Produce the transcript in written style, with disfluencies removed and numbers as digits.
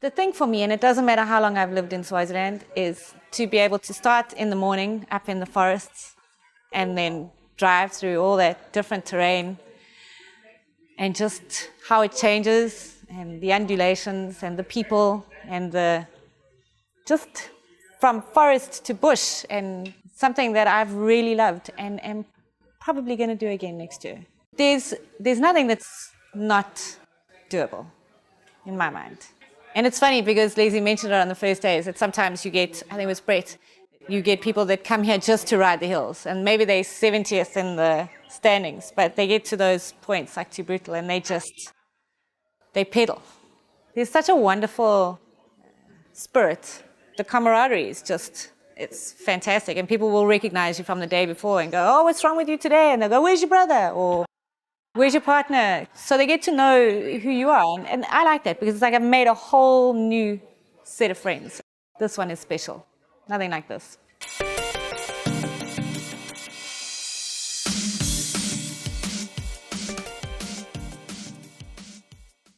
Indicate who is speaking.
Speaker 1: The thing for me, and it doesn't matter how long I've lived in Swaziland, is to be able to start in the morning up in the forests and then drive through all that different terrain and just how it changes and the undulations and the people and just from forest to bush, and something that I've really loved and am probably going to do again next year. There's nothing that's not doable in my mind. And it's funny because Leslie mentioned it on the first day, is that sometimes you get, I think it was Brett, you get people that come here just to ride the hills, and maybe they're 70th in the standings, but they get to those points like too brutal and they pedal. There's such a wonderful spirit. The camaraderie is just, it's fantastic. And people will recognize you from the day before and go, oh, what's wrong with you today? And they'll go, where's your brother? Or where's your partner? So they get to know who you are. And I like that because it's like I've made a whole new set of friends. This one is special. Nothing like this.